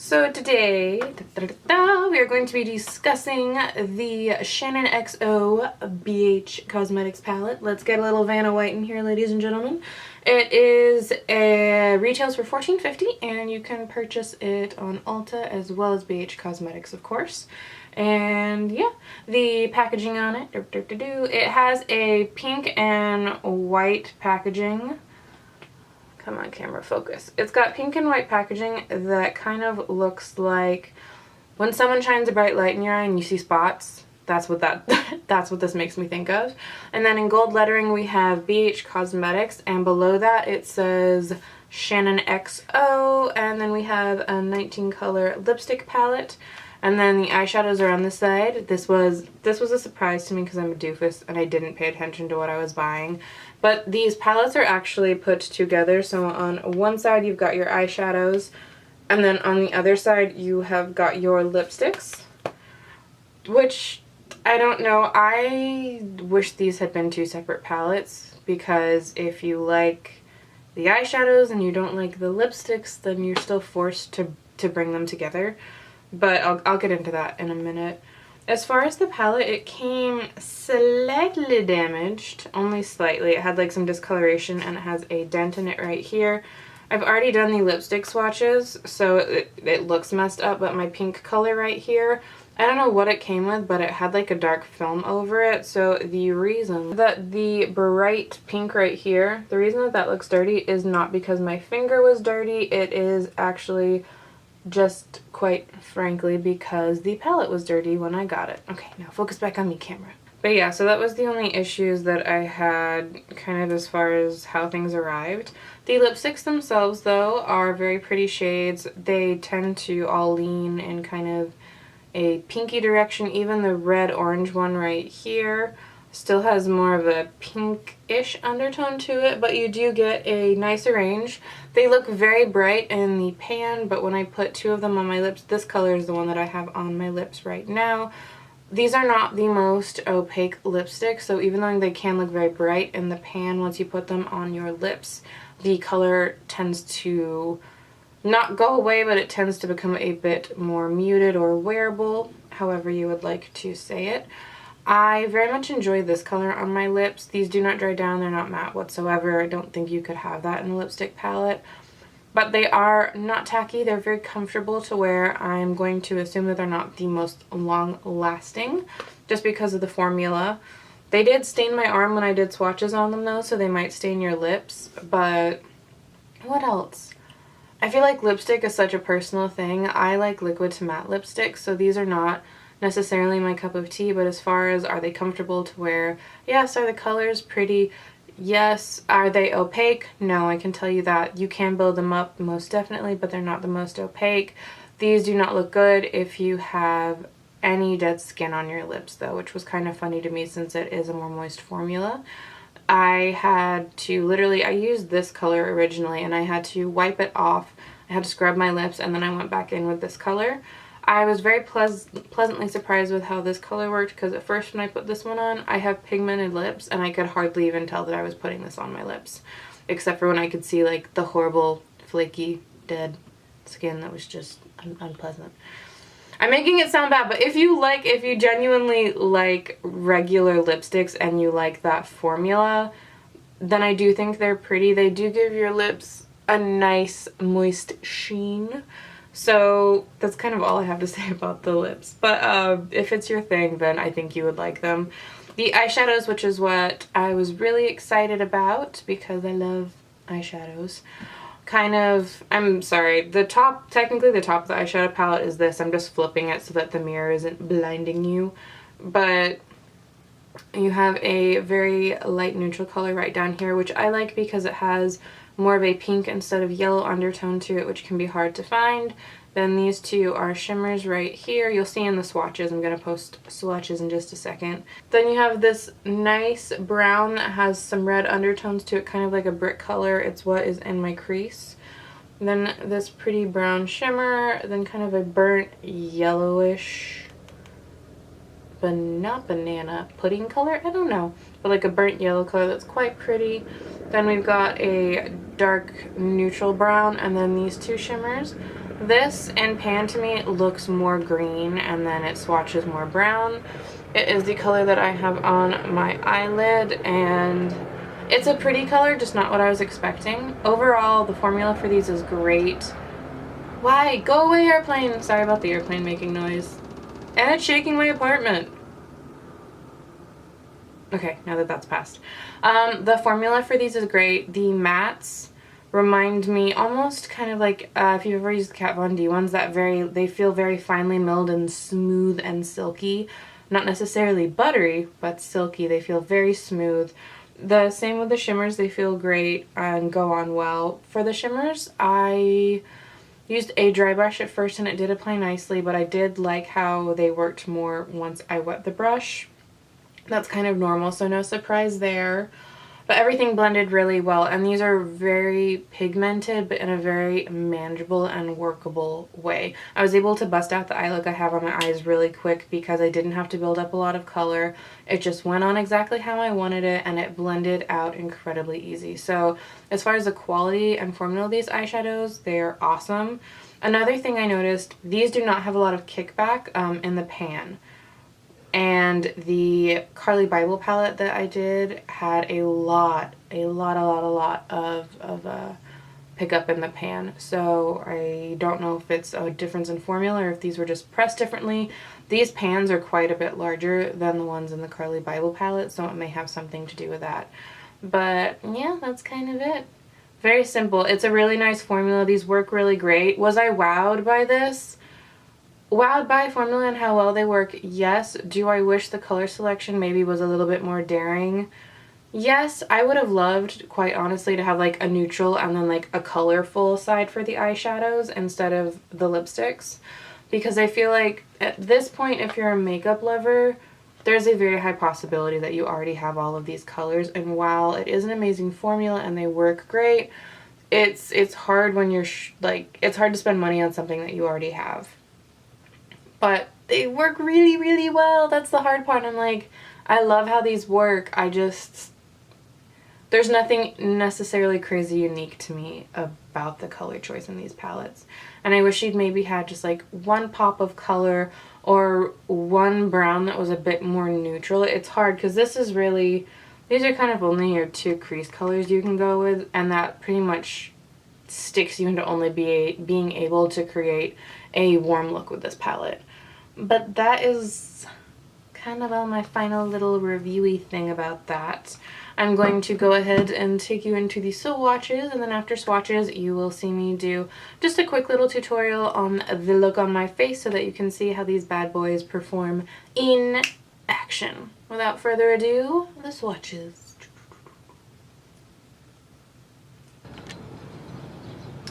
So today, we are going to be discussing the Shaaanxo BH Cosmetics palette. Let's get a little Vanna White in here, ladies and gentlemen. It retails for $14.50, and you can purchase it on Ulta as well as BH Cosmetics, of course. And yeah, the packaging on it, it has a pink and white packaging. Come on, camera, focus. It's got pink and white packaging that kind of looks like when someone shines a bright light in your eye and you see spots. That's what that's what this makes me think of. And then in gold lettering we have BH Cosmetics, and below that it says Shaaanxo, and then we have a 19 color lipstick palette. And then the eyeshadows are on this side. This was a surprise to me because I'm a doofus and I didn't pay attention to what I was buying. But these palettes are actually put together. So on one side you've got your eyeshadows, and then on the other side you have got your lipsticks. Which, I don't know, I wish these had been two separate palettes, because if you like the eyeshadows and you don't like the lipsticks, then you're still forced to bring them together. But I'll get into that in a minute. As far as the palette, it came slightly damaged, only slightly. It had like some discoloration and it has a dent in it right here. I've already done the lipstick swatches, so it looks messed up, but my pink color right here, I don't know what it came with, but it had like a dark film over it. So the reason that the bright pink right here, the reason that looks dirty is not because my finger was dirty. It is actually just quite frankly because the palette was dirty when I got it. Okay, now focus back on me, camera. But yeah, so that was the only issues that I had kind of as far as how things arrived. The lipsticks themselves though are very pretty shades. They tend to all lean in kind of a pinky direction. Even the red orange one right here still has more of a pinkish undertone to it, but you do get a nicer range. They look very bright in the pan, but when I put two of them on my lips, this color is the one that I have on my lips right now. These are not the most opaque lipsticks, so even though they can look very bright in the pan, once you put them on your lips, the color tends to not go away, but it tends to become a bit more muted or wearable, however you would like to say it. I very much enjoy this color on my lips. These do not dry down, they're not matte whatsoever. I don't think you could have that in a lipstick palette. But they are not tacky, they're very comfortable to wear. I'm going to assume that they're not the most long lasting, just because of the formula. They did stain my arm when I did swatches on them though, so they might stain your lips, but what else? I feel like lipstick is such a personal thing. I like liquid to matte lipsticks, so these are not necessarily my cup of tea, but as far as are they comfortable to wear, yes. Are the colors pretty? Yes. Are they opaque? No, I can tell you that. You can build them up most definitely, but they're not the most opaque. These do not look good if you have any dead skin on your lips though, which was kind of funny to me since it is a more moist formula. I had to literally, I used this color originally and I had to wipe it off. I had to scrub my lips and then I went back in with this color. I was very pleasantly surprised with how this color worked, because at first when I put this one on, I have pigmented lips and I could hardly even tell that I was putting this on my lips, except for when I could see like the horrible flaky dead skin that was just unpleasant. I'm making it sound bad, but if you genuinely like regular lipsticks and you like that formula, then I do think they're pretty. They do give your lips a nice moist sheen. So that's kind of all I have to say about the lips. But if it's your thing, then I think you would like them. The eyeshadows, which is what I was really excited about because I love eyeshadows. I'm sorry, technically the top of the eyeshadow palette is this. I'm just flipping it so that the mirror isn't blinding you. But you have a very light neutral color right down here, which I like because it has more of a pink instead of yellow undertone to it, which can be hard to find. Then these two are shimmers right here. You'll see in the swatches. I'm going to post swatches in just a second. Then you have this nice brown that has some red undertones to it, kind of like a brick color. It's what is in my crease. Then this pretty brown shimmer, then kind of a burnt yellowish not banana pudding color, I don't know, but like a burnt yellow color that's quite pretty. Then we've got a dark neutral brown, and then these two shimmers. This in pan to me looks more green, and then it swatches more brown. It is the color that I have on my eyelid, and it's a pretty color, just not what I was expecting. Overall, the formula for these is great. Why? Go away, airplane! Sorry about the airplane making noise. And it's shaking my apartment. Okay, now that that's passed. The formula for these is great. The mattes remind me almost kind of like if you've ever used the Kat Von D ones, they feel very finely milled and smooth and silky. Not necessarily buttery, but silky. They feel very smooth. The same with the shimmers. They feel great and go on well. For the shimmers, I used a dry brush at first and it did apply nicely, but I did like how they worked more once I wet the brush. That's kind of normal, so no surprise there. But everything blended really well, and these are very pigmented, but in a very manageable and workable way. I was able to bust out the eye look I have on my eyes really quick because I didn't have to build up a lot of color. It just went on exactly how I wanted it, and it blended out incredibly easy. So as far as the quality and formula of these eyeshadows, they're awesome. Another thing I noticed, these do not have a lot of kickback in the pan. And the Carly Bible palette that I did had a lot of pickup in the pan. So I don't know if it's a difference in formula or if these were just pressed differently. These pans are quite a bit larger than the ones in the Carly Bible palette, so it may have something to do with that. But yeah, that's kind of it. Very simple. It's a really nice formula. These work really great. Was I wowed by this? Wowed by formula and how well they work, yes. Do I wish the color selection maybe was a little bit more daring? Yes, I would have loved, quite honestly, to have like a neutral and then like a colorful side for the eyeshadows instead of the lipsticks. Because I feel like at this point, if you're a makeup lover, there's a very high possibility that you already have all of these colors. And while it is an amazing formula and they work great, it's hard when you're it's hard to spend money on something that you already have. But they work really, really well. That's the hard part. I'm like, I love how these work. There's nothing necessarily crazy unique to me about the color choice in these palettes. And I wish she'd maybe had just like one pop of color or one brown that was a bit more neutral. It's hard because this is really, these are kind of only your two crease colors you can go with, and that pretty much sticks you into only being able to create a warm look with this palette. But that is kind of all my final little reviewy thing about that. I'm going to go ahead and take you into the swatches, and then after swatches you will see me do just a quick little tutorial on the look on my face so that you can see how these bad boys perform in action. Without further ado, the swatches.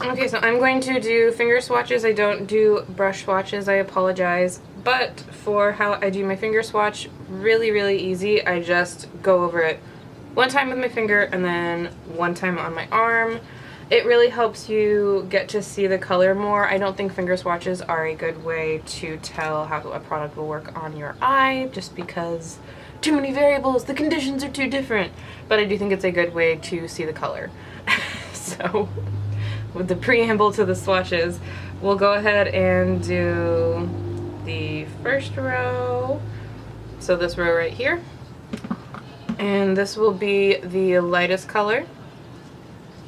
Okay, so I'm going to do finger swatches. I don't do brush swatches, I apologize. But for how I do my finger swatch, really, really easy. I just go over it one time with my finger and then one time on my arm. It really helps you get to see the color more. I don't think finger swatches are a good way to tell how a product will work on your eye, just because too many variables, the conditions are too different. But I do think it's a good way to see the color. So with the preamble to the swatches, we'll go ahead and do the first row. So this row right here. And this will be the lightest color.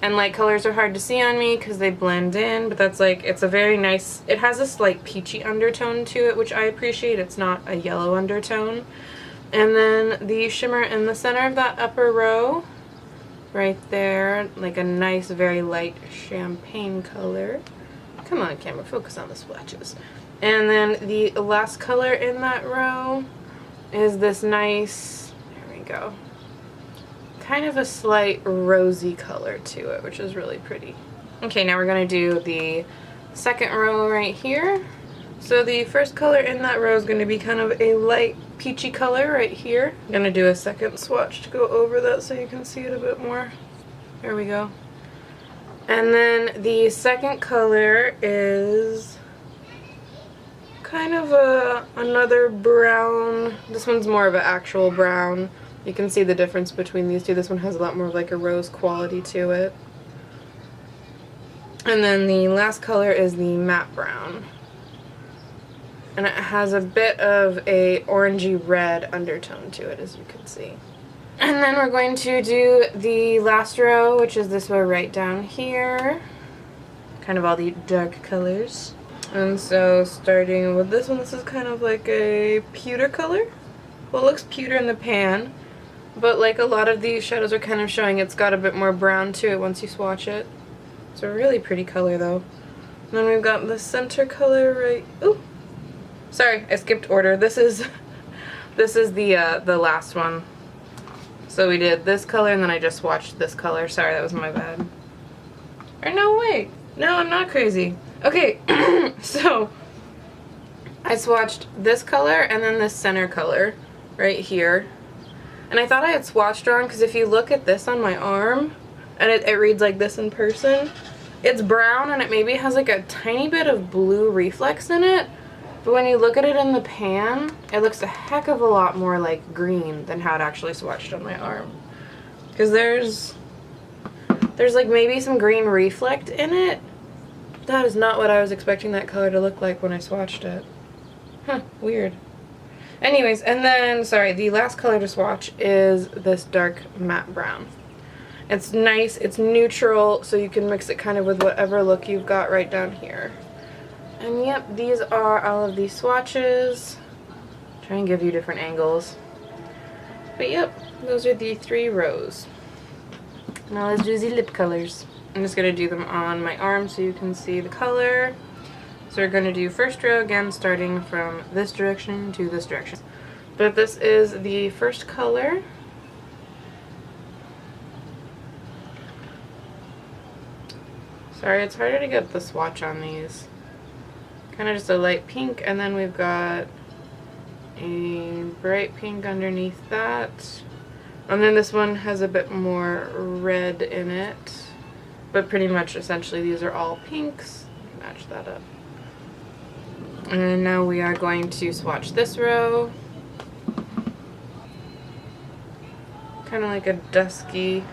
And light colors are hard to see on me because they blend in, but that's like, it's a very nice, it has this like peachy undertone to it, which I appreciate. It's not a yellow undertone. And then the shimmer in the center of that upper row, right there, like a nice, very light champagne color. Come on, camera, focus on the swatches. And then the last color in that row is this nice, there we go, kind of a slight rosy color to it, which is really pretty. Okay, now we're going to do the second row right here. So the first color in that row is going to be kind of a light peachy color right here. I'm going to do a second swatch to go over that so you can see it a bit more. There we go. And then the second color is kind of another brown. This one's more of an actual brown. You can see the difference between these two. This one has a lot more of like a rose quality to it. And then the last color is the matte brown. And it has a bit of a orangey red undertone to it, as you can see. And then we're going to do the last row, which is this row right down here. Kind of all the dark colors. And so starting with this one, this is kind of like a pewter color. Well, it looks pewter in the pan, but like a lot of these shadows are kind of showing it's got a bit more brown to it once you swatch it. It's a really pretty color though. And then we've got the center color right, ooh, sorry, I skipped order. This is the last one. So we did this color and then I just swatched this color. Sorry, that was my bad. Or no, wait, no, I'm not crazy. Okay, so I swatched this color and then this center color right here. And I thought I had swatched wrong because if you look at this on my arm, and it reads like this in person, it's brown and it maybe has like a tiny bit of blue reflex in it, but when you look at it in the pan, it looks a heck of a lot more like green than how it actually swatched on my arm. Because there's like maybe some green reflect in it. That is not what I was expecting that color to look like when I swatched it. Huh, weird. Anyways, and then, sorry, the last color to swatch is this dark matte brown. It's nice, it's neutral, so you can mix it kind of with whatever look you've got right down here. And yep, these are all of these swatches. Try and give you different angles. But yep, those are the 3 rows. Now let's do the lip colors. I'm just going to do them on my arm so you can see the color. So we're going to do first row again, starting from this direction to this direction. But this is the first color. Sorry, it's harder to get the swatch on these. Kind of just a light pink, and then we've got a bright pink underneath that. And then this one has a bit more red in it. But pretty much, essentially, these are all pinks. Match that up. And now we are going to swatch this row. Kind of like a dusky,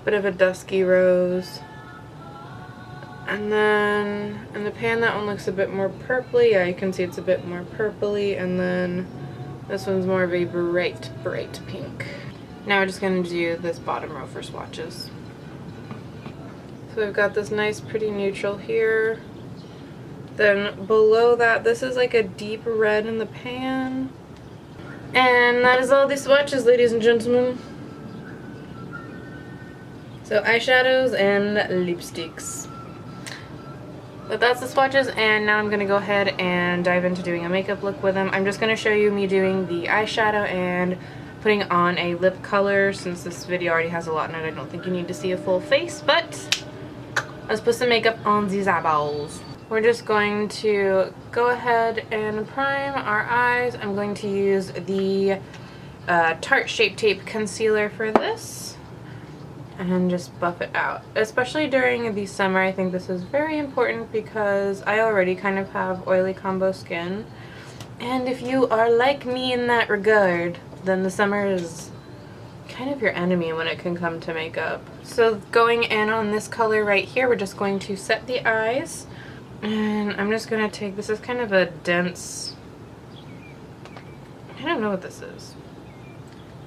bit of a dusky rose. And then in the pan, that one looks a bit more purpley. Yeah, you can see it's a bit more purpley. And then this one's more of a bright, bright pink. Now we're just going to do this bottom row for swatches. So we've got this nice, pretty neutral here. Then below that, this is like a deep red in the pan. And that is all the swatches, ladies and gentlemen. So eyeshadows and lipsticks. But that's the swatches, and now I'm going to go ahead and dive into doing a makeup look with them. I'm just going to show you me doing the eyeshadow and putting on a lip color. Since this video already has a lot in it, I don't think you need to see a full face, but let's put some makeup on these eyeballs. We're just going to go ahead and prime our eyes. I'm going to use the Tarte Shape Tape Concealer for this. And just buff it out. Especially during the summer, I think this is very important because I already kind of have oily combo skin. And if you are like me in that regard, then the summer is kind of your enemy when it can come to makeup. So going in on this color right here, we're just going to set the eyes. And I'm just going to take, this is kind of a dense, I don't know what this is.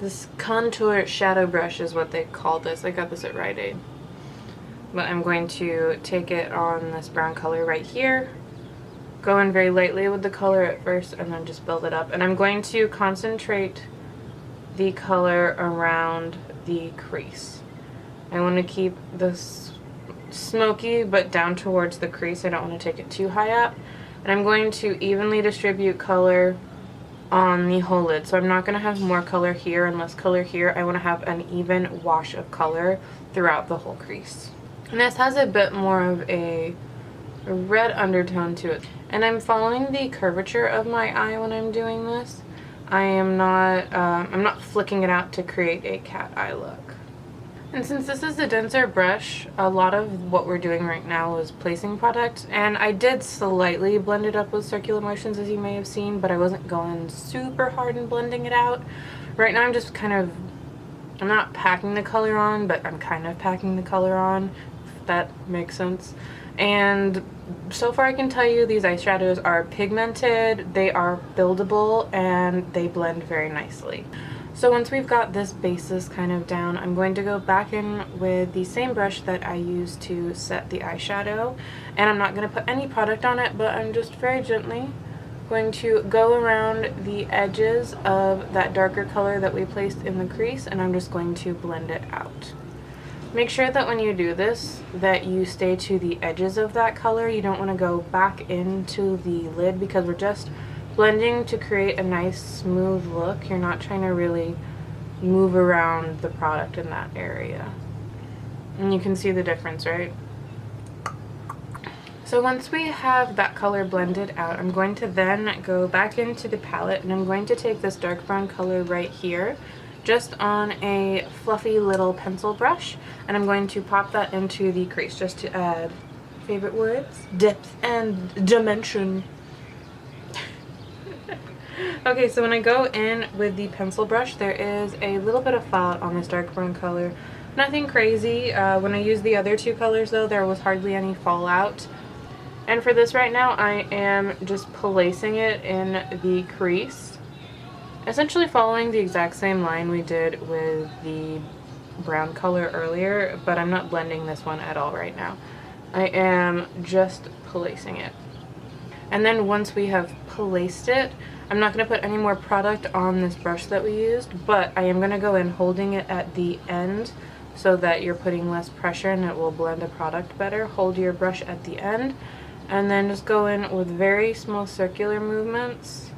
This contour shadow brush is what they call this. I got this at Rite Aid. But I'm going to take it on this brown color right here. Go in very lightly with the color at first and then just build it up. And I'm going to concentrate the color around the crease. I want to keep this smoky but down towards the crease. I don't want to take it too high up. And I'm going to evenly distribute color on the whole lid. So I'm not going to have more color here and less color here. I want to have an even wash of color throughout the whole crease. And this has a bit more of a red undertone to it. And I'm following the curvature of my eye when I'm doing this. I'm not flicking it out to create a cat eye look. And since this is a denser brush, a lot of what we're doing right now is placing product, and I did slightly blend it up with circular motions, as you may have seen, but I wasn't going super hard in blending it out. Right now I'm just kind of, I'm not packing the color on, but I'm kind of packing the color on, if that makes sense. And so far I can tell you these eyeshadows are pigmented, they are buildable, and they blend very nicely. So once we've got this basis kind of down, I'm going to go back in with the same brush that I used to set the eyeshadow. And I'm not going to put any product on it, but I'm just very gently going to go around the edges of that darker color that we placed in the crease, and I'm just going to blend it out. Make sure that when you do this, that you stay to the edges of that color. You don't want to go back into the lid because we're just blending to create a nice smooth look. You're not trying to really move around the product in that area. And you can see the difference, right? So once we have that color blended out, I'm going to then go back into the palette, and I'm going to take this dark brown color right here, just on a fluffy little pencil brush, and I'm going to pop that into the crease just to add, favorite words, depth and dimension. Okay, so when I go in with the pencil brush, there is a little bit of fallout on this dark brown color. Nothing crazy. When I used the other two colors though, there was hardly any fallout. And for this right now, I am just placing it in the crease, essentially following the exact same line we did with the brown color earlier, but I'm not blending this one at all right now. I am just placing it. And then once we have placed it, I'm not going to put any more product on this brush that we used, but I am going to go in holding it at the end so that you're putting less pressure and it will blend the product better. Hold your brush at the end and then just go in with very small circular movements.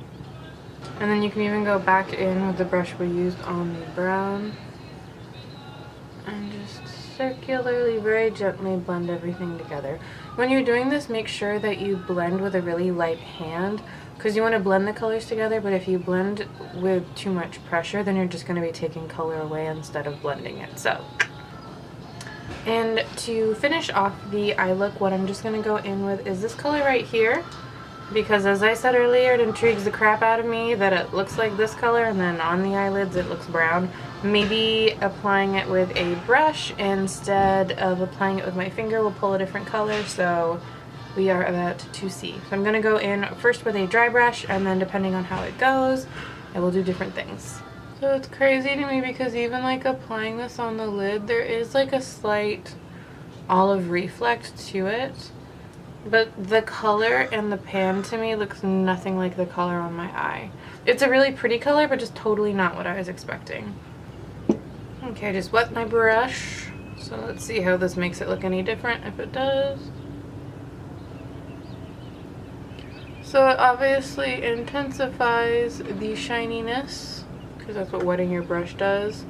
And then you can even go back in with the brush we used on the brown and just circularly, very gently blend everything together. When you're doing this, make sure that you blend with a really light hand, because you want to blend the colors together, but if you blend with too much pressure, then you're just going to be taking color away instead of blending it. So, and to finish off the eye look, what I'm just going to go in with is this color right here, because as I said earlier, it intrigues the crap out of me that it looks like this color and then on the eyelids it looks brown. Maybe applying it with a brush instead of applying it with my finger will pull a different color, so we are about to see. So I'm going to go in first with a dry brush, and then depending on how it goes, I will do different things. So it's crazy to me because even like applying this on the lid, there is like a slight olive reflect to it. But the color in the pan to me looks nothing like the color on my eye. It's a really pretty color, but just totally not what I was expecting. Okay, I just wet my brush. So let's see how this makes it look any different, if it does. So it obviously intensifies the shininess, because that's what wetting your brush does.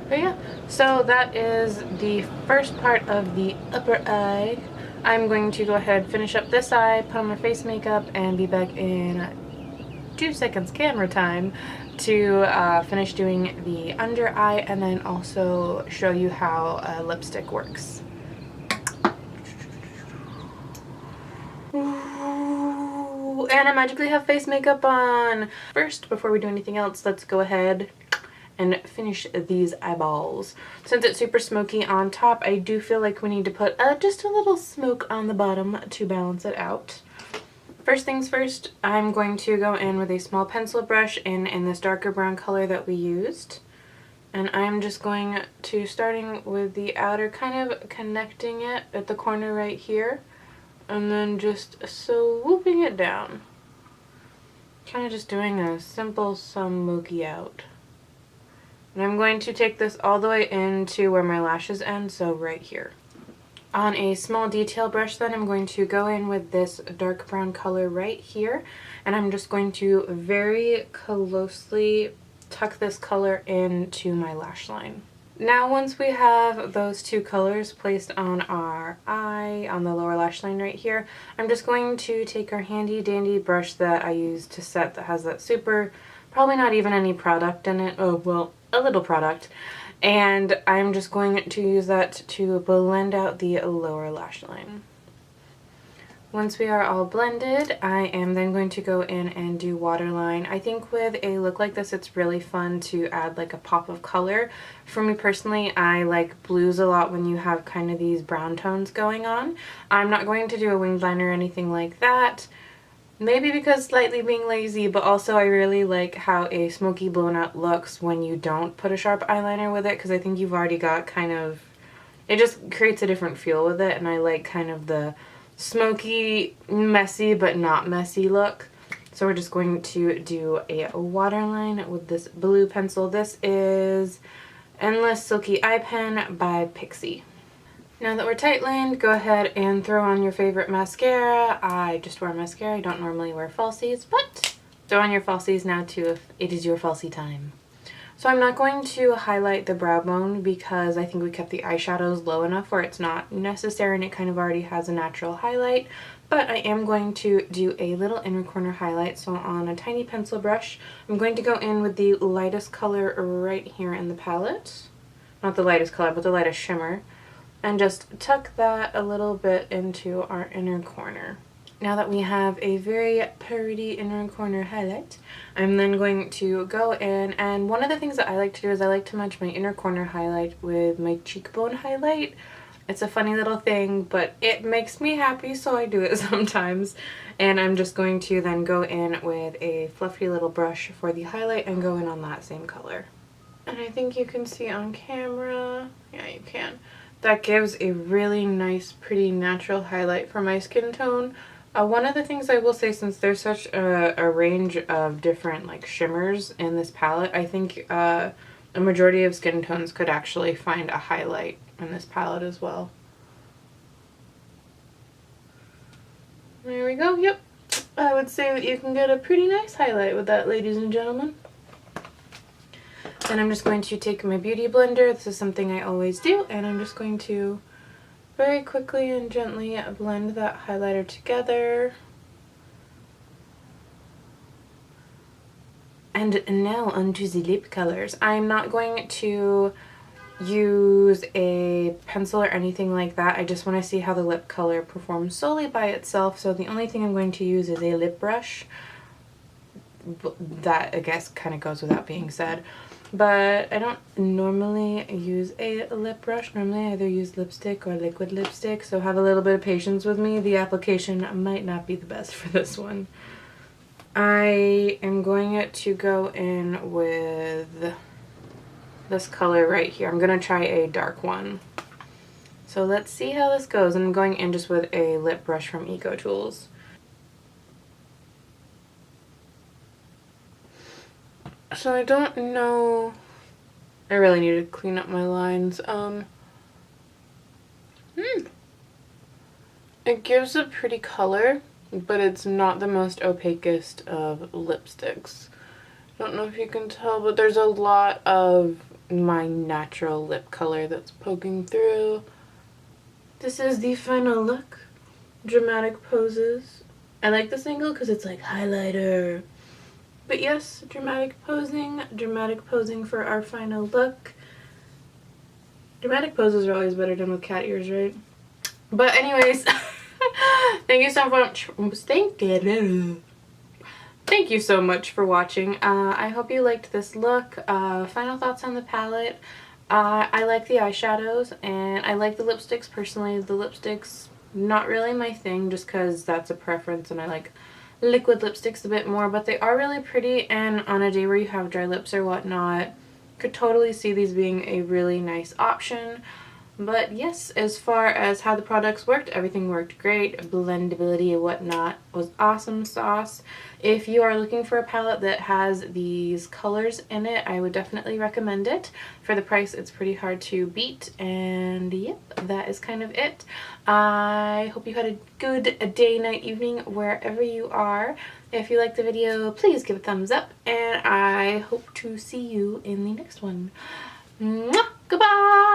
But yeah, so that is the first part of the upper eye. I'm going to go ahead, finish up this eye, put on my face makeup, and be back in 2 seconds camera time to finish doing the under eye, and then also show you how lipstick works. Ooh, and I magically have face makeup on. First, before we do anything else, let's go ahead and finish these eyeballs. Since it's super smoky on top, I do feel like we need to put just a little smoke on the bottom to balance it out. First things first, I'm going to go in with a small pencil brush in this darker brown color that we used. And I'm just going to, starting with the outer, kind of connecting it at the corner right here. And then just swooping it down. Kind of just doing a simple smoky out. And I'm going to take this all the way into where my lashes end, so right here. On a small detail brush then, I'm going to go in with this dark brown color right here, and I'm just going to very closely tuck this color into my lash line. Now once we have those two colors placed on our eye, on the lower lash line right here, I'm just going to take our handy dandy brush that I used to set, that has that super, probably not even any product in it, oh well, a little product, And I'm just going to use that to blend out the lower lash line. Once we are all blended, I am then going to go in and do waterline. I think with a look like this, it's really fun to add like a pop of color. For me personally, I like blues a lot when you have kind of these brown tones going on. I'm not going to do a winged line or anything like that. Maybe because slightly being lazy, but also I really like how a smoky blown out looks when you don't put a sharp eyeliner with it, because I think you've already got kind of, it just creates a different feel with it, and I like kind of the smoky, messy, but not messy look. So we're just going to do a waterline with this blue pencil. This is Endless Silky Eye Pen by Pixie. Now that we're tight lined, go ahead and throw on your favorite mascara. I just wear mascara. I don't normally wear falsies, but throw on your falsies now too if it is your falsie time. So I'm not going to highlight the brow bone because I think we kept the eyeshadows low enough where it's not necessary and it kind of already has a natural highlight. But I am going to do a little inner corner highlight. So on a tiny pencil brush, I'm going to go in with the lightest color right here in the palette. Not the lightest color, but the lightest shimmer. And just tuck that a little bit into our inner corner. Now that we have a very pretty inner corner highlight, I'm then going to go in, and one of the things that I like to do is I like to match my inner corner highlight with my cheekbone highlight. It's a funny little thing, but it makes me happy, so I do it sometimes. And I'm just going to then go in with a fluffy little brush for the highlight and go in on that same color. And I think you can see on camera, yeah you can, that gives a really nice, pretty natural highlight for my skin tone. One of the things I will say, since there's such a range of different like shimmers in this palette, I think a majority of skin tones could actually find a highlight in this palette as well. There we go, yep. I would say that you can get a pretty nice highlight with that, ladies and gentlemen. Then I'm just going to take my beauty blender. This is something I always do, and I'm just going to very quickly and gently blend that highlighter together. And now onto the lip colors. I'm not going to use a pencil or anything like that. I just want to see how the lip color performs solely by itself. So the only thing I'm going to use is a lip brush. That, I guess, kind of goes without being said. But I don't normally use a lip brush. Normally I either use lipstick or liquid lipstick, so have a little bit of patience with me. The application might not be the best for this one. I am going to go in with this color right here. I'm going to try a dark one. So let's see how this goes. And I'm going in just with a lip brush from Eco Tools. So I don't know, I really need to clean up my lines. It gives a pretty color, but it's not the most opacest of lipsticks. I don't know if you can tell, but there's a lot of my natural lip color that's poking through. This is the final look. Dramatic poses. I like this angle because it's like highlighter. But yes, dramatic posing for our final look. Dramatic poses are always better done with cat ears, right? But anyways, thank you so much. Thank you so much for watching. I hope you liked this look. Final thoughts on the palette. I like the eyeshadows and I like the lipsticks. Personally, the lipsticks, not really my thing, just because that's a preference and I like liquid lipsticks a bit more, but they are really pretty, and on a day where you have dry lips or whatnot, could totally see these being a really nice option. But yes, as far as how the products worked, everything worked great. Blendability and whatnot was awesome sauce. If you are looking for a palette that has these colors in it, I would definitely recommend it. For the price, it's pretty hard to beat. And yep, that is kind of it. I hope you had a good day, night, evening, wherever you are. If you liked the video, please give it a thumbs up. And I hope to see you in the next one. Mwah! Goodbye!